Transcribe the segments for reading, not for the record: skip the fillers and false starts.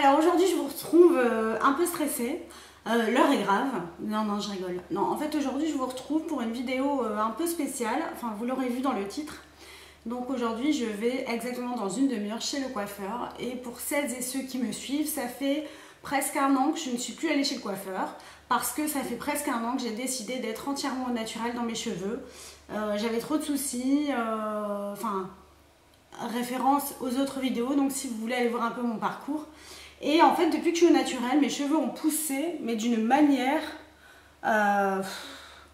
Alors aujourd'hui je vous retrouve un peu stressée, l'heure est grave, non je rigole, non en fait aujourd'hui je vous retrouve pour une vidéo un peu spéciale, enfin vous l'aurez vu dans le titre. Donc aujourd'hui je vais exactement dans une demi-heure chez le coiffeur et pour celles et ceux qui me suivent, ça fait presque un an que je ne suis plus allée chez le coiffeur parce que ça fait presque un an que j'ai décidé d'être entièrement au naturel dans mes cheveux. J'avais trop de soucis, référence aux autres vidéos, donc si vous voulez aller voir un peu mon parcours. Et en fait depuis que je suis au naturel, mes cheveux ont poussé mais d'une manière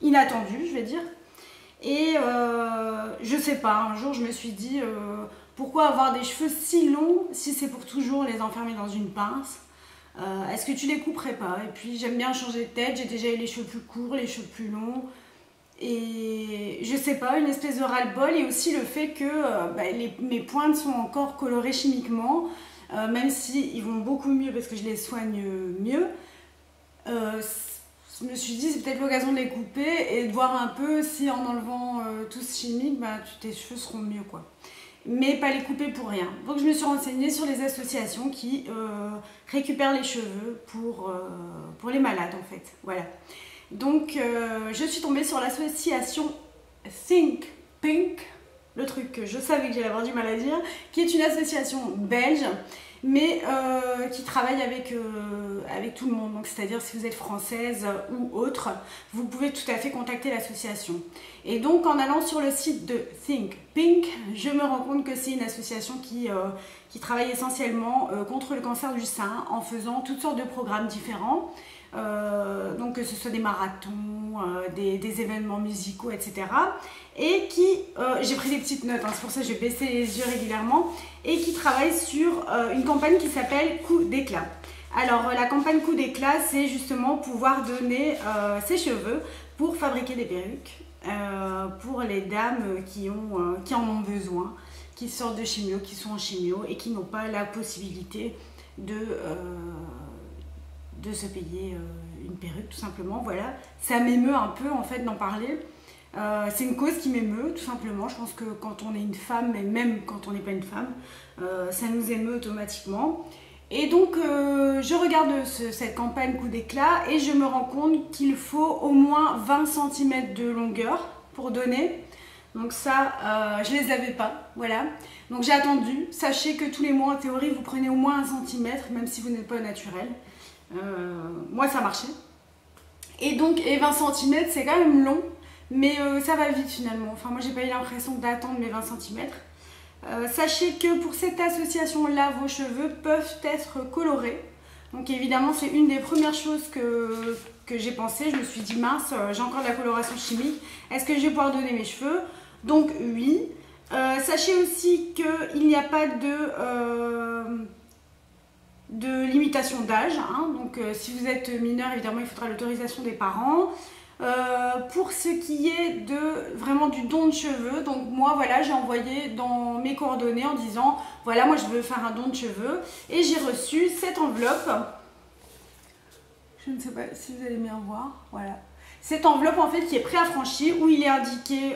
inattendue je vais dire. Et je sais pas, un jour je me suis dit pourquoi avoir des cheveux si longs si c'est pour toujours les enfermer dans une pince. Est-ce que tu les couperais pas? Et puis j'aime bien changer de tête, j'ai déjà eu les cheveux plus courts, les cheveux plus longs. Et je sais pas, une espèce de ras-le-bol et aussi le fait que mes pointes sont encore colorées chimiquement, même si ils vont beaucoup mieux parce que je les soigne mieux. Je me suis dit c'est peut-être l'occasion de les couper et de voir un peu si en enlevant tout ce chimique, tes cheveux seront mieux quoi. Mais pas les couper pour rien. Donc je me suis renseignée sur les associations qui récupèrent les cheveux pour les malades en fait. Voilà. Donc je suis tombée sur l'association Think Pink, le truc que je savais que j'allais avoir du mal à dire, qui est une association belge, mais qui travaille avec tout le monde. Donc c'est-à-dire si vous êtes française ou autre, vous pouvez tout à fait contacter l'association. Et donc en allant sur le site de Think Pink, je me rends compte que c'est une association qui travaille essentiellement contre le cancer du sein en faisant toutes sortes de programmes différents. Donc que ce soit des marathons, des événements musicaux, etc. Et qui, j'ai pris des petites notes, hein, c'est pour ça que je vais baisser les yeux régulièrement, et qui travaille sur une campagne qui s'appelle Coup d'éclat. Alors la campagne Coup d'éclat, c'est justement pouvoir donner ses cheveux pour fabriquer des perruques pour les dames qui en ont besoin, qui sortent de chimio, qui sont en chimio et qui n'ont pas la possibilité de se payer une perruque tout simplement. Voilà, ça m'émeut un peu en fait d'en parler. C'est une cause qui m'émeut tout simplement. Je pense que quand on est une femme, et même quand on n'est pas une femme, ça nous émeut automatiquement. Et donc je regarde cette campagne Coup d'éclat et je me rends compte qu'il faut au moins 20 cm de longueur pour donner. Donc ça, je les avais pas, voilà. Donc j'ai attendu. Sachez que tous les mois en théorie vous prenez au moins 1 cm, même si vous n'êtes pas naturel. Moi ça marchait. Et donc 20 cm c'est quand même long, mais ça va vite finalement. Enfin moi j'ai pas eu l'impression d'attendre mes 20 cm. Sachez que pour cette association là, vos cheveux peuvent être colorés. Donc évidemment c'est une des premières choses que j'ai pensé. Je me suis dit mince, j'ai encore de la coloration chimique, est-ce que je vais pouvoir donner mes cheveux? Donc oui. Sachez aussi qu'il n'y a pas de limitation d'âge, hein. Donc si vous êtes mineur évidemment il faudra l'autorisation des parents. Pour ce qui est vraiment du don de cheveux, donc moi voilà j'ai envoyé dans mes coordonnées en disant voilà moi je veux faire un don de cheveux et j'ai reçu cette enveloppe. Je ne sais pas si vous allez bien voir, voilà. Cette enveloppe en fait qui est préaffranchie où il est indiqué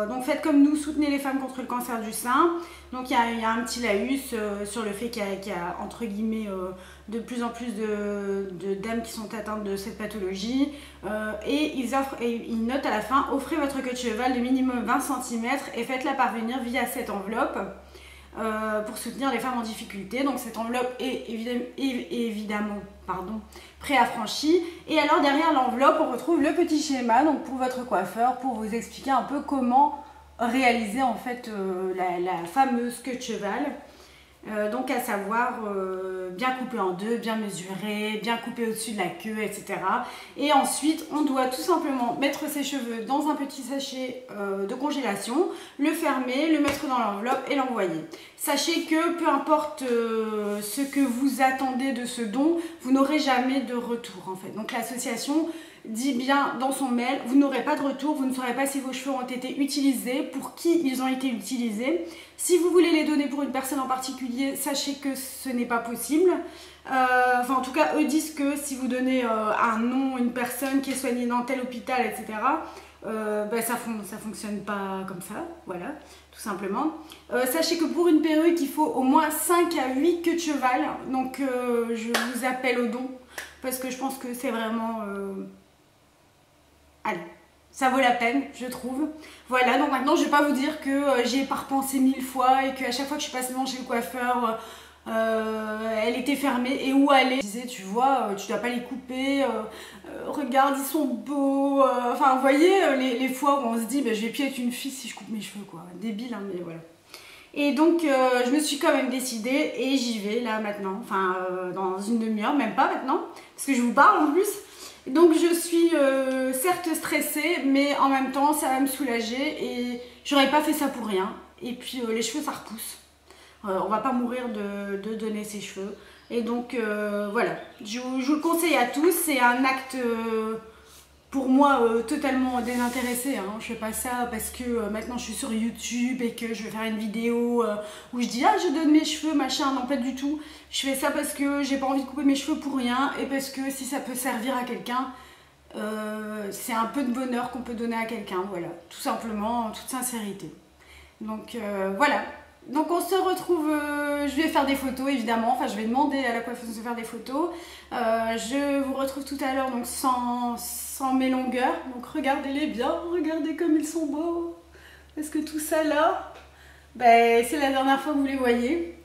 donc faites comme nous, soutenez les femmes contre le cancer du sein. Donc il y a un petit laïus sur le fait qu'il y a entre guillemets de plus en plus de dames qui sont atteintes de cette pathologie. Et ils notent à la fin, offrez votre queue de cheval de minimum 20 cm et faites-la parvenir via cette enveloppe pour soutenir les femmes en difficulté. Donc cette enveloppe est évidemment préaffranchie. Et alors derrière l'enveloppe on retrouve le petit schéma donc pour votre coiffeur pour vous expliquer un peu comment réaliser en fait la fameuse queue de cheval. Donc à savoir bien couper en deux, bien mesurer, bien couper au-dessus de la queue, etc. Et ensuite on doit tout simplement mettre ses cheveux dans un petit sachet de congélation, le fermer, le mettre dans l'enveloppe et l'envoyer. Sachez que peu importe ce que vous attendez de ce don, vous n'aurez jamais de retour en fait. Donc l'association dit bien dans son mail, vous n'aurez pas de retour, vous ne saurez pas si vos cheveux ont été utilisés, pour qui ils ont été utilisés. Si vous voulez les donner pour une personne en particulier, immobilier, sachez que ce n'est pas possible. Enfin, en tout cas, eux disent que si vous donnez un nom, une personne qui est soignée dans tel hôpital, etc., ça fonctionne pas comme ça, voilà, tout simplement. Sachez que pour une perruque, il faut au moins 5 à 8 queues de cheval, donc je vous appelle au don, parce que je pense que c'est vraiment... Allez, ça vaut la peine, je trouve. Voilà, donc maintenant, je vais pas vous dire que j'y ai pas repensé 1000 fois, et qu'à chaque fois que je suis passée devant chez le coiffeur... elle était fermée et où aller. Je disais, tu vois, tu dois pas les couper, regarde, ils sont beaux. Enfin, vous voyez, les fois où on se dit, bah, je vais plus être une fille si je coupe mes cheveux, quoi. Débile, hein, mais voilà. Et donc, je me suis quand même décidée et j'y vais là maintenant, enfin, dans une demi-heure, même pas maintenant, parce que je vous parle en plus. Donc, je suis certes stressée, mais en même temps, ça va me soulager et j'aurais pas fait ça pour rien. Et puis, les cheveux, ça repousse. On va pas mourir de donner ses cheveux. Et donc voilà, je vous le conseille à tous. C'est un acte pour moi totalement désintéressé. Hein. Je fais pas ça parce que maintenant je suis sur YouTube et que je vais faire une vidéo où je dis ah je donne mes cheveux machin. Non, pas du tout. Je fais ça parce que j'ai pas envie de couper mes cheveux pour rien et parce que si ça peut servir à quelqu'un, c'est un peu de bonheur qu'on peut donner à quelqu'un. Voilà, tout simplement, en toute sincérité. Donc voilà. Donc on se retrouve, je vais faire des photos évidemment, enfin je vais demander à la coiffeuse de faire des photos. Je vous retrouve tout à l'heure donc sans mes longueurs. Donc regardez-les bien, regardez comme ils sont beaux. Parce que tout ça là, ben, c'est la dernière fois que vous les voyez.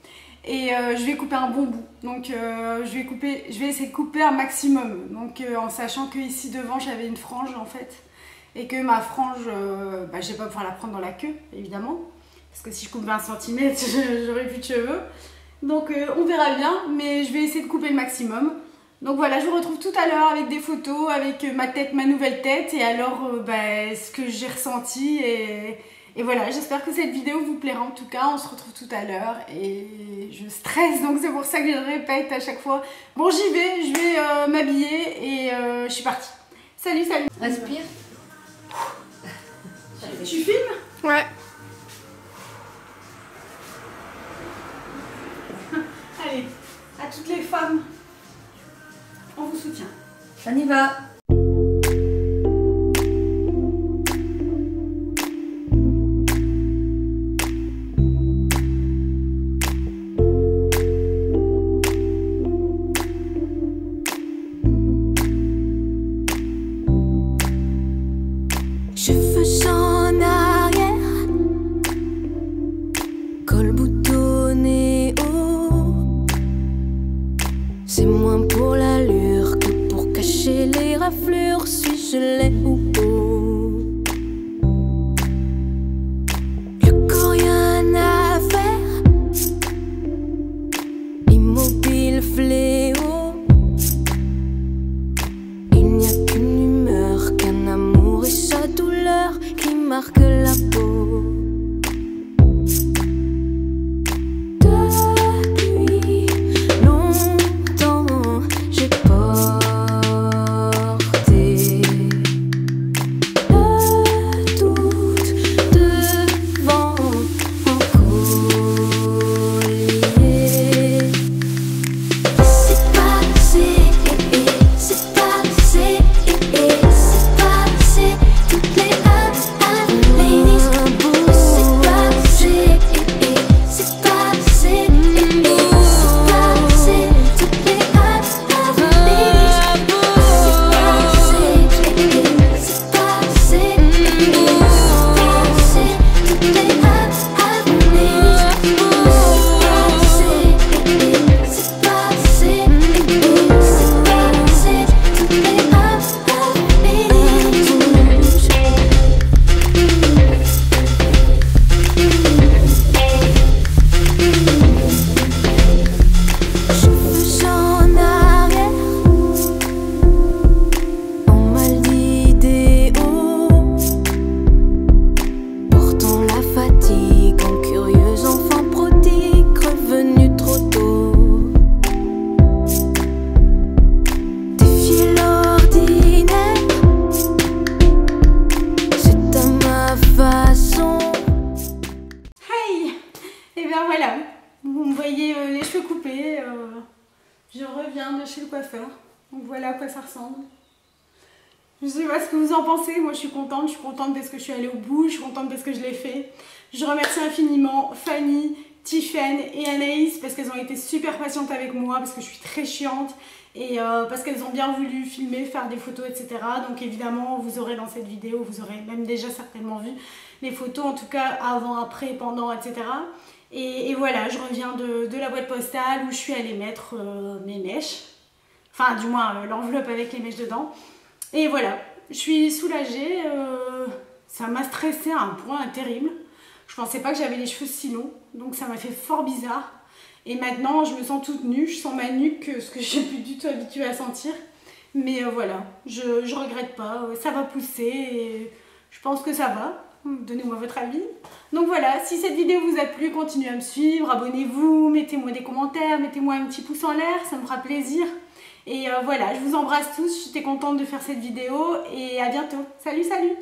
Et je vais couper un bon bout. Donc je vais essayer de couper un maximum. Donc en sachant que ici devant j'avais une frange en fait. Et que ma frange, je vais pas pouvoir la prendre dans la queue évidemment. Parce que si je coupe 20 cm, j'aurai plus de cheveux. Donc on verra bien, mais je vais essayer de couper le maximum. Donc voilà, je vous retrouve tout à l'heure avec des photos, avec ma tête, ma nouvelle tête, et alors ce que j'ai ressenti. Et voilà, j'espère que cette vidéo vous plaira en tout cas. On se retrouve tout à l'heure et je stresse, donc c'est pour ça que je le répète à chaque fois. Bon, j'y vais, je vais m'habiller et je suis partie. Salut, salut. Respire. Tu filmes? Ouais. Allez, à toutes les femmes, on vous soutient. On y va. Cheveux en arrière, col boutonné haut. C'est moins pour l'allure que pour cacher les raflures. Suis-je laid ou beau? Le corps rien à faire, immobile fléau. Il n'y a qu'une humeur, qu'un amour et sa douleur qui marque la peau. Depuis longtemps, j'ai porté ressemble. Je sais pas ce que vous en pensez, moi je suis contente parce que je suis allée au bout, je suis contente parce que je l'ai fait. Je remercie infiniment Fanny, Tiffen et Anaïs parce qu'elles ont été super patientes avec moi, parce que je suis très chiante et parce qu'elles ont bien voulu filmer, faire des photos, etc. Donc évidemment, vous aurez dans cette vidéo, vous aurez même déjà certainement vu les photos, en tout cas avant, après, pendant, etc. Et voilà, je reviens de la boîte postale où je suis allée mettre mes mèches, enfin du moins l'enveloppe avec les mèches dedans. Et voilà, je suis soulagée, ça m'a stressée à un point terrible. Je pensais pas que j'avais les cheveux si longs, donc ça m'a fait fort bizarre. Et maintenant, je me sens toute nue, je sens ma nuque, ce que je suis plus du tout habituée à sentir. Mais voilà, je regrette pas, ça va pousser et je pense que ça va. Donnez-moi votre avis. Donc voilà, si cette vidéo vous a plu, continuez à me suivre, abonnez-vous, mettez-moi des commentaires, mettez-moi un petit pouce en l'air, ça me fera plaisir. Et voilà, je vous embrasse tous, j'étais contente de faire cette vidéo et à bientôt. Salut, salut!